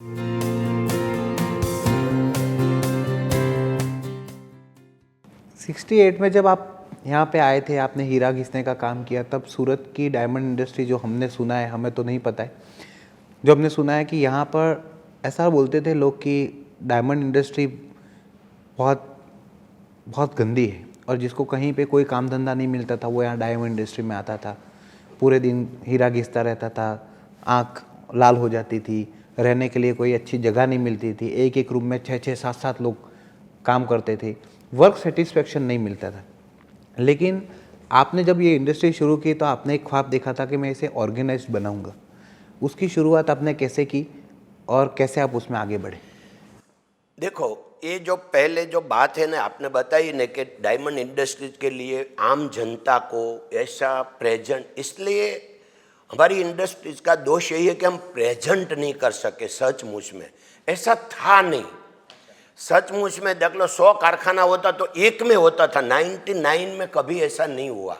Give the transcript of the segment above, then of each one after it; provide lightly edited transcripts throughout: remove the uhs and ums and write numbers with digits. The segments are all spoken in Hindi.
68 में जब आप यहाँ पे आए थे, आपने हीरा घिसने का काम किया, तब सूरत की डायमंड इंडस्ट्री जो हमने सुना है, हमें तो नहीं पता है, जो हमने सुना है कि यहाँ पर ऐसा बोलते थे लोग कि डायमंड इंडस्ट्री बहुत बहुत गंदी है और जिसको कहीं पे कोई काम धंधा नहीं मिलता था वो यहाँ डायमंड इंडस्ट्री में आता था, पूरे दिन हीरा घिसता रहता था, आँख लाल हो जाती थी, रहने के लिए कोई अच्छी जगह नहीं मिलती थी, एक एक रूम में 6-6 7-7 लोग काम करते थे, वर्क सेटिस्फेक्शन नहीं मिलता था। लेकिन आपने जब ये इंडस्ट्री शुरू की तो आपने एक ख्वाब देखा था कि मैं इसे ऑर्गेनाइज्ड बनाऊंगा। उसकी शुरुआत आपने कैसे की और कैसे आप उसमें आगे बढ़े? देखो, ये जो पहले जो बात है ना आपने बताई ना कि डायमंड इंडस्ट्रीज के लिए आम जनता को ऐसा प्रेजेंट, इसलिए हमारी इंडस्ट्रीज का दोष यही है कि हम प्रेजेंट नहीं कर सके। सचमुच में ऐसा था नहीं। सचमुच में देख लो, 100 कारखाना होता तो एक में होता था, 99 में कभी ऐसा नहीं हुआ।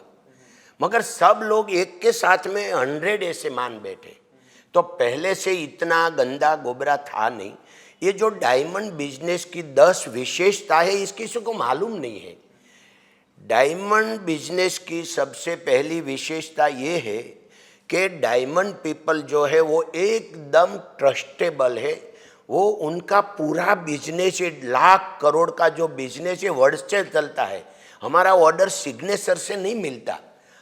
मगर सब लोग एक के साथ में 100 ऐसे मान बैठे। तो पहले से इतना गंदा गोबरा था नहीं। ये जो डायमंड बिजनेस की 10 विशेषता है, इसकी किसी को मालूम नहीं है। डायमंड बिजनेस की सबसे पहली विशेषता ये है कि डायमंड पीपल जो है वो एकदम ट्रस्टेबल है। वो उनका पूरा बिजनेस, 1 लाख करोड़ का जो बिजनेस है वर्ड से चलता है। हमारा ऑर्डर सिग्नेचर से नहीं मिलता।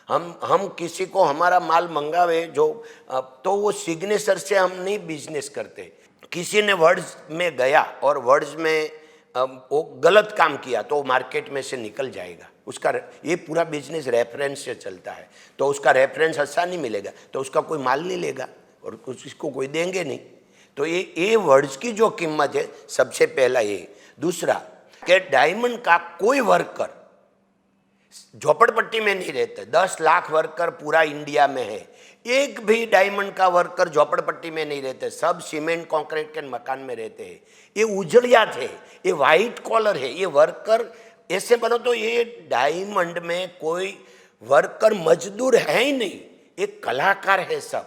हम किसी को हमारा माल मंगावे जो तो वो सिग्नेचर से हम नहीं बिजनेस करते। किसी ने वर्ड्स में गया और वर्ड्स में वो गलत काम किया तो मार्केट में से निकल जाएगा। उसका ये पूरा बिजनेस रेफरेंस से चलता है, तो उसका रेफरेंस अच्छा नहीं मिलेगा तो उसका कोई माल नहीं लेगा और उसको कोई देंगे नहीं। तो ये वर्ड्स की जो कीमत है, सबसे पहला ये। दूसरा कि डायमंड का कोई वर्कर झोपड़पट्टी में नहीं रहते। 10 लाख वर्कर पूरा इंडिया में है, एक भी डायमंड का वर्कर झोपड़पट्टी में नहीं रहते। सब सीमेंट कंक्रीट के मकान में रहते हैं। ये उजड़िया थे, ये वाइट कॉलर है। ये वर्कर ऐसे बोलो तो ये डायमंड में कोई वर्कर मजदूर है ही नहीं, एक कलाकार है सब।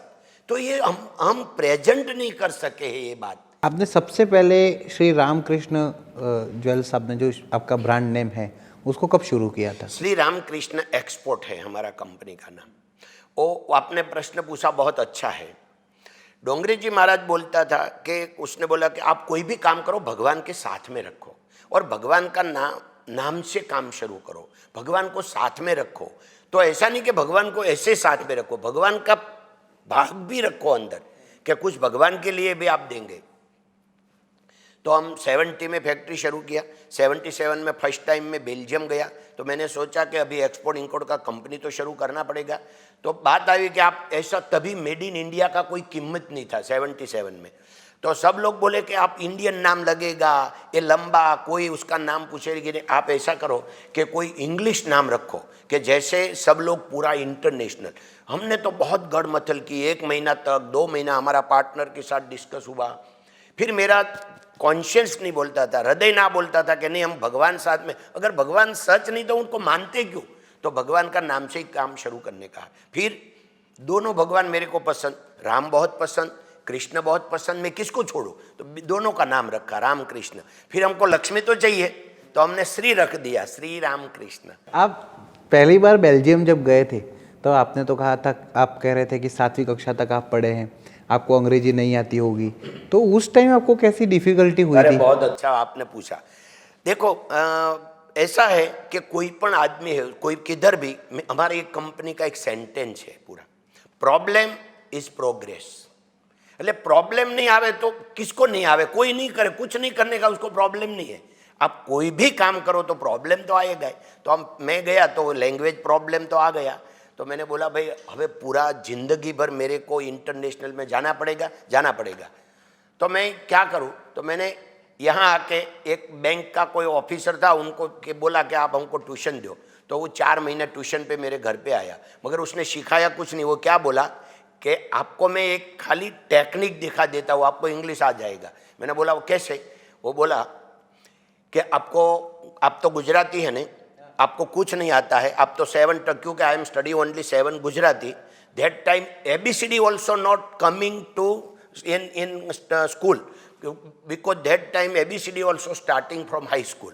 तो ये हम प्रेजेंट नहीं कर सके है ये बात। आपने सबसे पहले श्री रामकृष्ण ज्वेल्स, आपने जो आपका ब्रांड नेम है, उसको कब शुरू किया था? श्री रामकृष्ण एक्सपोर्ट है हमारा कंपनी का नाम। वो आपने प्रश्न पूछा, बहुत अच्छा है। डोंगरी जी महाराज बोलता था कि उसने बोला कि आप कोई भी काम करो भगवान के साथ में रखो और भगवान का नाम से काम शुरू करो, भगवान को साथ में रखो। तो ऐसा नहीं कि भगवान को ऐसे साथ में रखो, भगवान का भाग भी रखो अंदर, कि कुछ भगवान के लिए भी आप देंगे। तो हम 70 में फैक्ट्री शुरू किया। 77 में फर्स्ट टाइम में बेल्जियम गया। तो मैंने सोचा कि अभी एक्सपोर्ट इंपोर्ट का कंपनी तो शुरू करना पड़ेगा। तो बात आई कि आप ऐसा, तभी मेड इन इंडिया का कोई कीमत नहीं था 77 में। तो सब लोग बोले कि आप इंडियन नाम लगेगा, ये लंबा, कोई उसका नाम पूछेगी। आप ऐसा करो कि कोई इंग्लिश नाम रखो कि जैसे सब लोग पूरा इंटरनेशनल। हमने तो बहुत गड़मथल की, 1 महीना तक, 2 महीना हमारा पार्टनर के साथ डिस्कस हुआ। फिर मेरा कॉन्शियस नहीं बोलता था, हृदय ना बोलता था कि नहीं हम भगवान साथ में। अगर भगवान सच नहीं तो उनको मानते क्यों? तो भगवान का नाम से ही काम शुरू करने का। फिर दोनों भगवान मेरे को पसंद, राम बहुत पसंद, कृष्ण बहुत पसंद, मैं किसको छोड़ूं? तो दोनों का नाम रखा, राम कृष्ण। फिर हमको लक्ष्मी तो चाहिए तो हमने श्री रख दिया, श्री राम कृष्ण। आप पहली बार बेल्जियम जब गए थे तो आपने तो कहा था, आप कह रहे थे कि 7वीं कक्षा तक आप पढ़े हैं, आपको अंग्रेजी नहीं आती होगी, तो उस टाइम आपको कैसी डिफिकल्टी हुई थी? बहुत अच्छा आपने पूछा। देखो, ऐसा है कि कोई पण आदमी है, कोई किधर भी, हमारी एक कंपनी का एक सेंटेंस है पूरा, प्रॉब्लम इज प्रोग्रेस। એટલે प्रॉब्लम नहीं आवे तो किसको नहीं आवे? कोई नहीं करे, कुछ नहीं करने का उसको प्रॉब्लम नहीं है। आप कोई भी काम करो तो प्रॉब्लम तो आएगा ही। तो मैं गया तो लैंग्वेज प्रॉब्लम तो आ गया। तो मैंने बोला भाई हमें पूरा जिंदगी भर मेरे को इंटरनेशनल में जाना पड़ेगा। तो मैं क्या करूं? तो मैंने यहाँ आके एक बैंक का कोई ऑफिसर था, उनको के बोला कि आप हमको ट्यूशन दो। तो वो 4 महीने ट्यूशन पे मेरे घर पे आया, मगर उसने सिखाया कुछ नहीं। वो क्या बोला कि आपको मैं एक खाली टेक्निक दिखा देता हूँ, आपको इंग्लिश आ जाएगा। मैंने बोला वो कैसे? वो बोला कि आप तो गुजराती है नहीं, आपको कुछ नहीं आता है, आप तो 7 तक, क्योंकि I am study only 7 Gujarati, that time ABCD also not coming to in school because that time ABCD also starting from high school.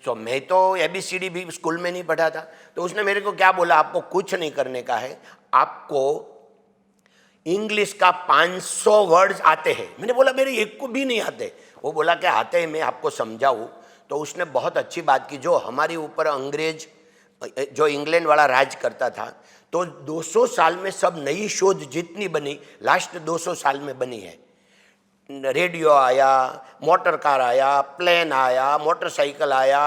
So मैं तो ABCD भी स्कूल में नहीं पढ़ा था. तो उसने मेरे को क्या बोला, आपको कुछ नहीं करने का है, आपको इंग्लिश का 500 वर्ड्स आते हैं. मैंने बोला मेरे एक को भी नहीं आते. वो बोला कि आते हैं, मैं आपको समझाऊँ. तो उसने बहुत अच्छी बात की. जो हमारे ऊपर अंग्रेज, जो इंग्लैंड वाला राज करता था, तो 200 साल में सब नई शोध जितनी बनी लास्ट 200 साल में बनी है. रेडियो आया, मोटर कार आया, प्लेन आया, मोटरसाइकिल आया,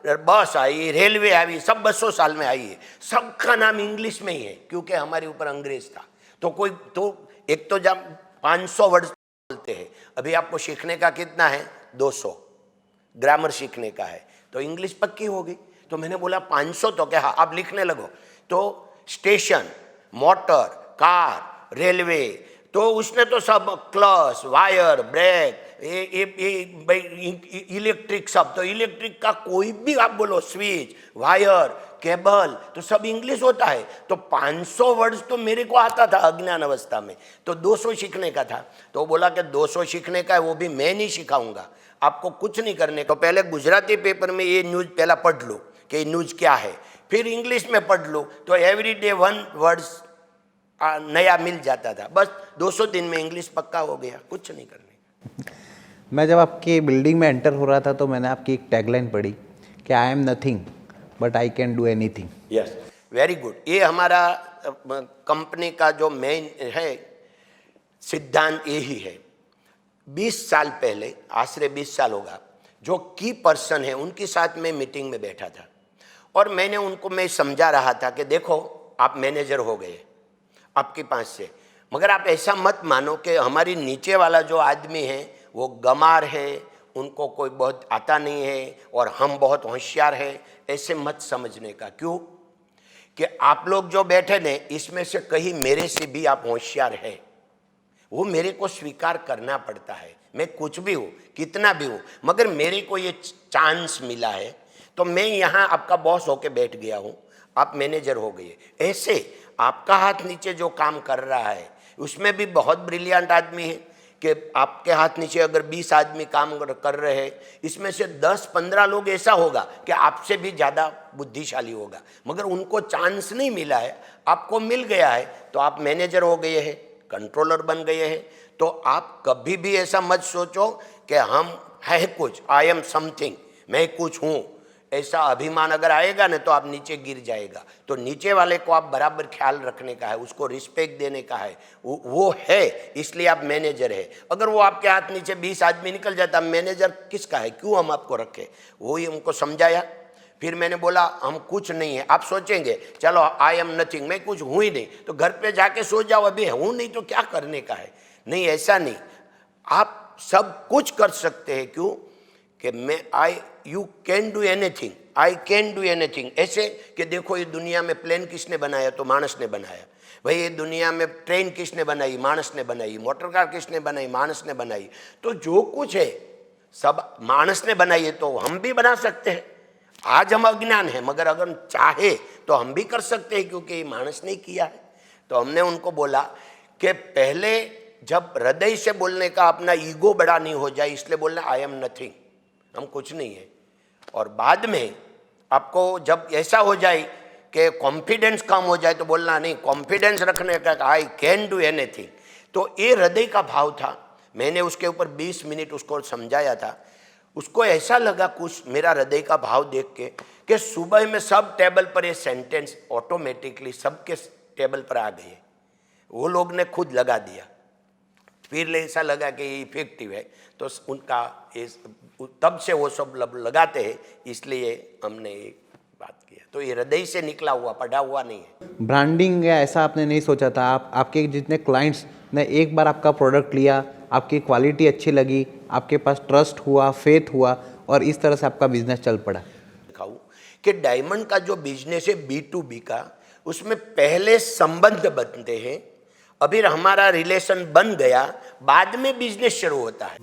बस आई, रेलवे आई, सब 200 साल में आई है. सबका नाम इंग्लिश में ही है क्योंकि हमारे ऊपर अंग्रेज था. तो कोई तो एक तो जब 500 वर्ड बोलते हैं, अभी आपको सीखने का कितना है, 200 ग्रामर सीखने का है, तो इंग्लिश पक्की हो गई. तो मैंने बोला 500 तो क्या, आप लिखने लगो. तो स्टेशन, मोटर, कार, रेलवे, तो उसने तो सब क्लच, वायर, ब्रेक, इलेक्ट्रिक, सब. तो इलेक्ट्रिक का कोई भी आप बोलो, स्विच, वायर, केबल, तो सब इंग्लिश होता है. तो 500 वर्ड्स तो मेरे को आता था अज्ञान अवस्था में. तो 200 सीखने का था. तो बोला कि 200 सीखने का है, वो भी मैं नहीं सिखाऊंगा, आपको कुछ नहीं करने का. तो पहले गुजराती पेपर में ये न्यूज़ पहला पढ़ लो कि न्यूज़ क्या है, फिर इंग्लिश में पढ़ लो. तो एवरीडे 1 वर्ड्स नया मिल जाता था. बस 200 दिन में इंग्लिश पक्का हो गया, कुछ नहीं करने. मैं जब आपकी बिल्डिंग में एंटर हो रहा था तो मैंने आपकी एक टैगलाइन पढ़ी कि I am nothing but I can do anything. Yes, very good. ये हमारा कंपनी का जो मेन है सिद्धांत यही है. 20 साल पहले, आश्रय 20 साल होगा, जो की पर्सन है उनके साथ मैं मीटिंग में बैठा था और मैंने उनको मैं समझा रहा था कि देखो आप मैनेजर हो गए आपके पास से, मगर आप ऐसा मत मानो कि हमारी नीचे वाला जो आदमी है वो गमार है, उनको कोई बहुत आता नहीं है और हम बहुत होशियार है. ऐसे मत समझने का. क्यों कि आप लोग जो बैठे ने इसमें से कहीं मेरे से भी आप होशियार है. वो मेरे को स्वीकार करना पड़ता है. मैं कुछ भी हूँ, कितना भी हूँ, मगर मेरे को ये चांस मिला है तो मैं यहाँ आपका बॉस होके बैठ गया हूँ, आप मैनेजर हो गए. ऐसे आपका हाथ नीचे जो काम कर रहा है उसमें भी बहुत ब्रिलियंट आदमी है कि आपके हाथ नीचे अगर 20 आदमी काम कर रहे हैं, इसमें से 10-15 लोग ऐसा होगा कि आपसे भी ज़्यादा बुद्धिशाली होगा, मगर उनको चांस नहीं मिला है, आपको मिल गया है. तो आप मैनेजर हो गए हैं, कंट्रोलर बन गए हैं. तो आप कभी भी ऐसा मत सोचो कि हम है कुछ, आई एम समथिंग, मैं कुछ हूँ. ऐसा अभिमान अगर आएगा ना तो आप नीचे गिर जाएगा. तो नीचे वाले को आप बराबर ख्याल रखने का है, उसको रिस्पेक्ट देने का है. वो है, इसलिए आप मैनेजर है. अगर वो आपके हाथ नीचे 20 आदमी निकल जाता, मैनेजर किसका है, क्यों हम आपको रखें. वो ही हमको समझाया. फिर मैंने बोला हम कुछ नहीं है. आप सोचेंगे चलो आई एम नथिंग, मैं कुछ हूँ ही नहीं, तो घर पे जाके सो जाओ, अभी हूँ नहीं तो क्या करने का है. नहीं, ऐसा नहीं, आप सब कुछ कर सकते हैं. क्यों कि मैं you can do anything, I can do anything. ऐसे कि देखो ये दुनिया में प्लेन किसने बनाया, तो मानस ने बनाया. भाई ये दुनिया में ट्रेन किसने बनाई, मानस ने बनाई. मोटर कार किसने बनाई, मानस ने बनाई. तो जो कुछ है सब मानस ने बनाई है, तो हम भी बना सकते हैं. आज हम अज्ञान है, मगर अगर चाहे तो हम भी कर सकते हैं क्योंकि मानस ने किया है. तो हमने उनको बोला कि पहले जब हृदय से बोलने का अपना ईगो बड़ा नहीं हो जाए, इसलिए बोलना आई एम नथिंग, हम कुछ नहीं है. और बाद में आपको जब ऐसा हो जाए कि कॉन्फिडेंस कम हो जाए तो बोलना नहीं, कॉन्फिडेंस रखने का आई कैन डू एनीथिंग. तो ये हृदय का भाव था. मैंने उसके ऊपर 20 मिनट उसको समझाया था. उसको ऐसा लगा कुछ मेरा हृदय का भाव देख के कि सुबह में सब टेबल पर ये सेंटेंस ऑटोमेटिकली सबके टेबल पर आ गए. वो लोग ने खुद लगा दिया. फिर ऐसा लगा कि ये इफेक्टिव है, तो उनका तब से वो सब लगाते हैं, इसलिए हमने ये बात किया. तो ये हृदय से निकला हुआ, पढ़ा हुआ नहीं है. ब्रांडिंग या ऐसा आपने नहीं सोचा था. आपके जितने क्लाइंट्स ने एक बार आपका प्रोडक्ट लिया, आपकी क्वालिटी अच्छी लगी, आपके पास ट्रस्ट हुआ, फेथ हुआ और इस तरह से आपका बिजनेस चल पड़ा. दिखाऊं कि डायमंड का जो बिजनेस है B2B का, उसमें पहले संबंध बनते हैं. अभी हमारा रिलेशन बन गया, बाद में बिजनेस शुरू होता है.